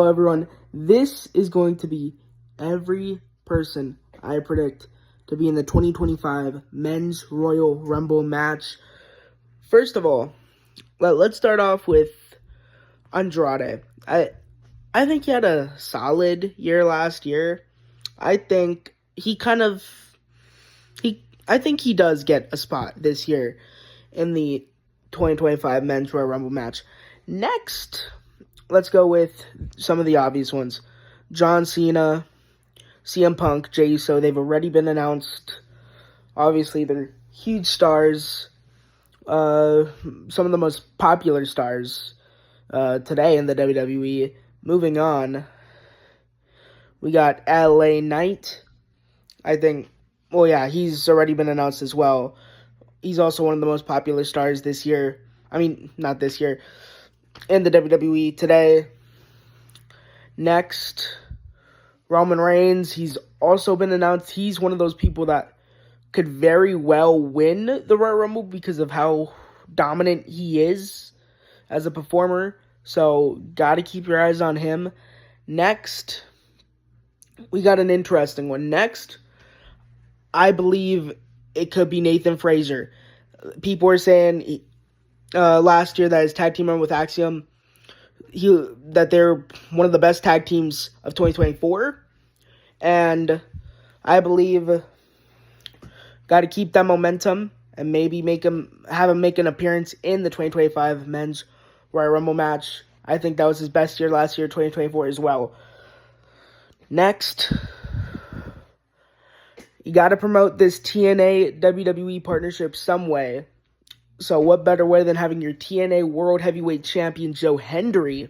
Hello everyone, this is going to be every person I predict to be in the 2025 Men's Royal Rumble match. First of all, let's start off with Andrade. I think he had a solid year last year. I think I think he does get a spot this year in the 2025 Men's Royal Rumble match. Next, let's go with some of the obvious ones. John Cena, CM Punk, Jey Uso, they've already been announced. Obviously, they're huge stars. Some of the most popular stars today in the WWE. Moving on, we got LA Knight. He's already been announced as well. He's also one of the most popular stars this year. Not this year. In the WWE today. Next, Roman Reigns. He's also been announced. He's one of those people that could very well win the Royal Rumble because of how dominant he is as a performer. So, gotta keep your eyes on him. Next, we got an interesting one. Next, I believe it could be Nathan Frazier. People were saying last year that his tag team run with Axiom, that they're one of the best tag teams of 2024. And I believe got to keep that momentum and maybe have him make an appearance in the 2025 Men's Royal Rumble match. I think that was his best year last year, 2024 as well. Next, you got to promote this TNA WWE partnership some way. So what better way than having your TNA World Heavyweight Champion Joe Hendry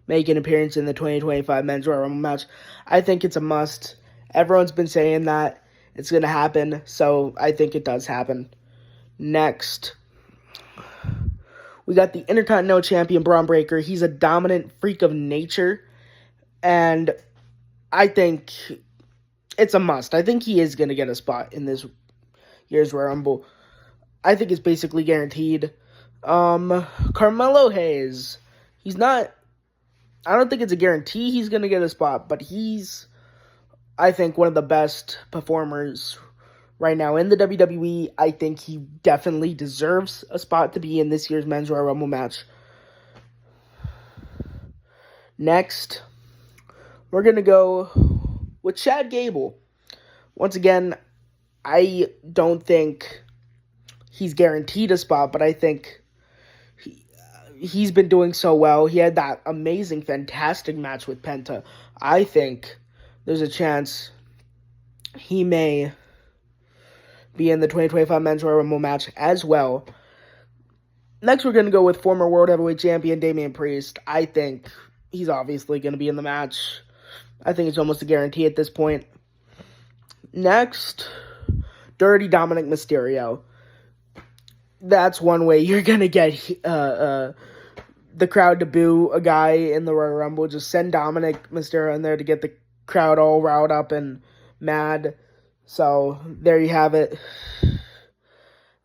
make an appearance in the 2025 Men's Royal Rumble match? I think it's a must. Everyone's been saying that it's going to happen, so I think it does happen. Next, we got the Intercontinental Champion Braun Breaker. He's a dominant freak of nature, and I think it's a must. I think he is going to get a spot in this year's Royal Rumble. I think it's basically guaranteed. Carmelo Hayes. I don't think it's a guarantee he's going to get a spot, but he's, I think, one of the best performers right now in the WWE. I think he definitely deserves a spot to be in this year's Men's Royal Rumble match. Next, we're going to go with Chad Gable. Once again, I don't think he's guaranteed a spot, but I think he's been doing so well. He had that amazing, fantastic match with Penta. I think there's a chance he may be in the 2025 Men's Royal Rumble match as well. Next, we're going to go with former World Heavyweight Champion Damian Priest. I think he's obviously going to be in the match. I think it's almost a guarantee at this point. Next, Dirty Dominic Mysterio. That's one way you're going to get the crowd to boo a guy in the Royal Rumble. Just send Dominic Mysterio in there to get the crowd all riled up and mad. So, there you have it.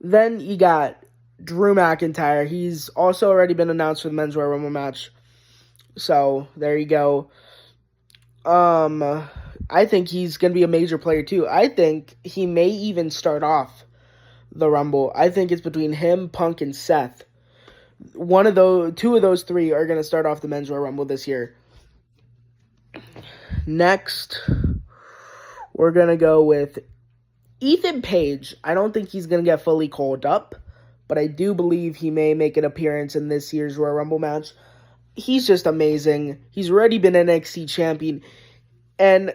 Then you got Drew McIntyre. He's also already been announced for the Men's Royal Rumble match. So, there you go. I think he's going to be a major player too. I think he may even start off the Rumble. I think it's between him, Punk, and Seth. Two of those three are going to start off the Men's Royal Rumble this year. Next, we're going to go with Ethan Page. I don't think he's going to get fully called up, but I do believe he may make an appearance in this year's Royal Rumble match. He's just amazing. He's already been NXT champion, and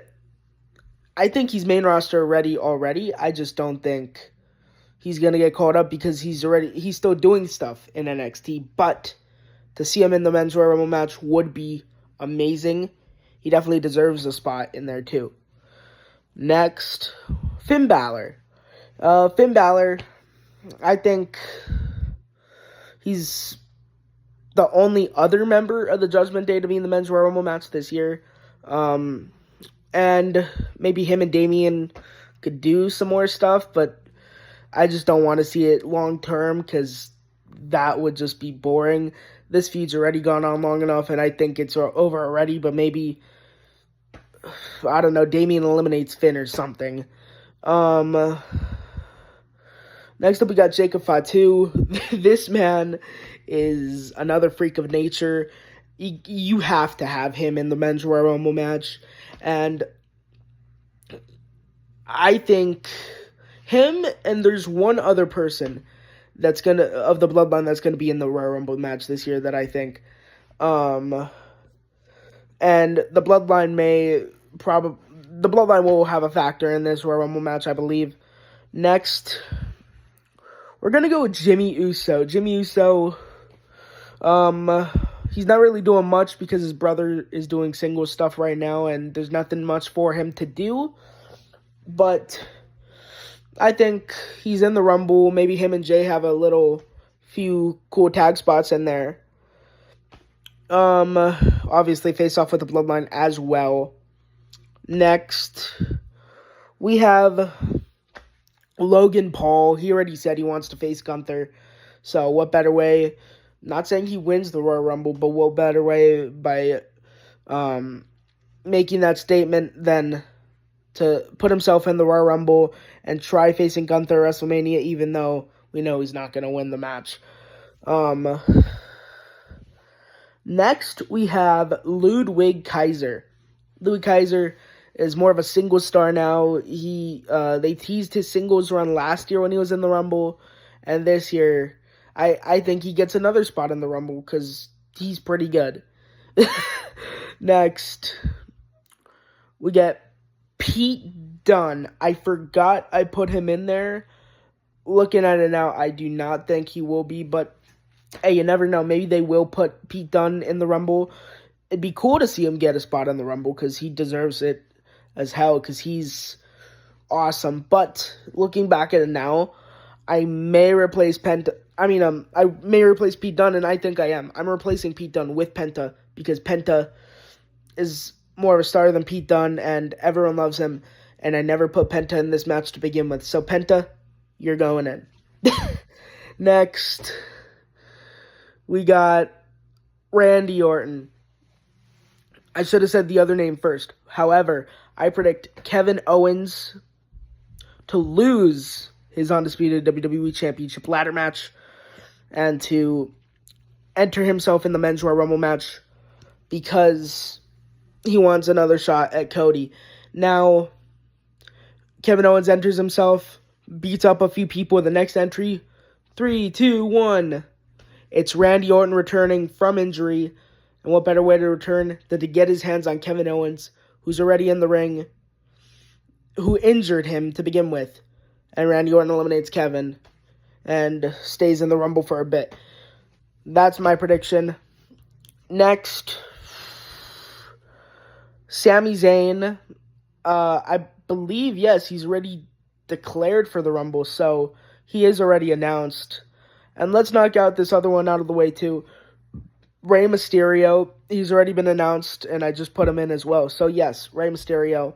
I think he's main roster ready already. I just don't think he's going to get called up because he's still doing stuff in NXT, but to see him in the Men's Royal Rumble match would be amazing. He definitely deserves a spot in there too. Next, Finn Balor. Finn Balor, I think he's the only other member of the Judgment Day to be in the Men's Royal Rumble match this year. And maybe him and Damian could do some more stuff, but I just don't want to see it long term because that would just be boring. this feud's already gone on long enough, and I think it's over already, but maybe, I don't know, Damian eliminates Finn or something. Next up, we got Jacob Fatu. This man is another freak of nature. You have to have him in the Men's Royal Rumble match. And I think him, and there's one other person of the Bloodline that's gonna be in the Royal Rumble match this year that I think. And the Bloodline will have a factor in this Royal Rumble match, I believe. Next, we're going to go with Jimmy Uso. Jimmy Uso, he's not really doing much because his brother is doing singles stuff right now, and there's nothing much for him to do. But I think he's in the Rumble. Maybe him and Jay have a few cool tag spots in there. Obviously face off with the Bloodline as well. Next, we have Logan Paul. He already said he wants to face Gunther. So what better way, not saying he wins the Royal Rumble, but what better way by making that statement than to put himself in the Royal Rumble and try facing Gunther at WrestleMania, even though we know he's not going to win the match. Next, we have Ludwig Kaiser. Ludwig Kaiser is more of a singles star now. They teased his singles run last year when he was in the Rumble, and this year, I think he gets another spot in the Rumble because he's pretty good. Next, we get Pete Dunne. I forgot I put him in there. Looking at it now, I do not think he will be, but hey, you never know. Maybe they will put Pete Dunne in the Rumble. It'd be cool to see him get a spot in the Rumble because he deserves it as hell because he's awesome. But looking back at it now, I may replace Penta. I may replace Pete Dunne, and I think I am. I'm replacing Pete Dunne with Penta because Penta is more of a star than Pete Dunne, and everyone loves him. And I never put Penta in this match to begin with. So Penta, you're going in. Next, we got Randy Orton. I should have said the other name first. However, I predict Kevin Owens to lose his undisputed WWE Championship ladder match and to enter himself in the Men's Royal Rumble match because he wants another shot at Cody. Now, Kevin Owens enters himself, beats up a few people in the next entry. 3, 2, 1. It's Randy Orton returning from injury. And what better way to return than to get his hands on Kevin Owens, who's already in the ring, who injured him to begin with. And Randy Orton eliminates Kevin and stays in the Rumble for a bit. That's my prediction. Next, Sami Zayn. I believe, yes, he's already declared for the Rumble, so he is already announced. And let's knock out this other one out of the way, too. Rey Mysterio, he's already been announced, and I just put him in as well. So, yes, Rey Mysterio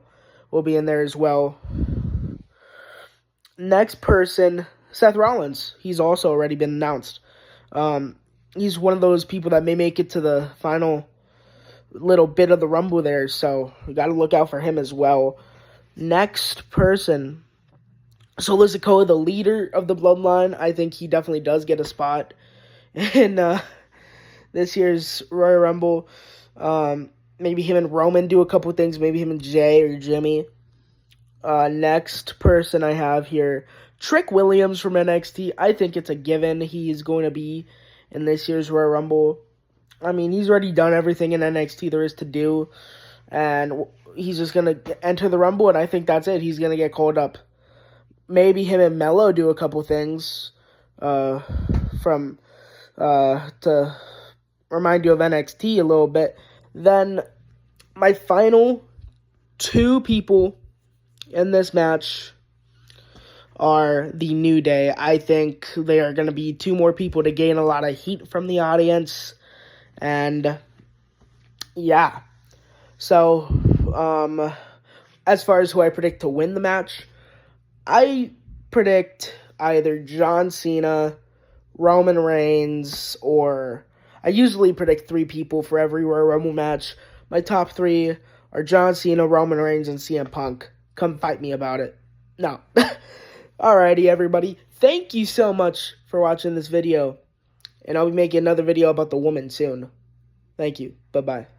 will be in there as well. Next person, Seth Rollins. He's also already been announced. He's one of those people that may make it to the final little bit of the Rumble there, so we got to look out for him as well. Next person, Solo Sikoa, the leader of the Bloodline. I think he definitely does get a spot in this year's Royal Rumble. Maybe him and Roman do a couple things. Maybe him and Jay or Jimmy. Next person I have here, Trick Williams from NXT. I think it's a given he's going to be in this year's Royal Rumble. I mean, he's already done everything in NXT there is to do. And he's just going to enter the Rumble, and I think that's it. He's going to get called up. Maybe him and Mello do a couple things to remind you of NXT a little bit. Then my final two people in this match are the New Day. I think they are going to be two more people to gain a lot of heat from the audience. And yeah. So, as far as who I predict to win the match, I predict either John Cena, Roman Reigns, or I usually predict 3 people for every Royal Rumble match. My top 3 are John Cena, Roman Reigns, and CM Punk. Come fight me about it. No. Alrighty, everybody. Thank you so much for watching this video. And I'll be making another video about the woman soon. Thank you. Bye-bye.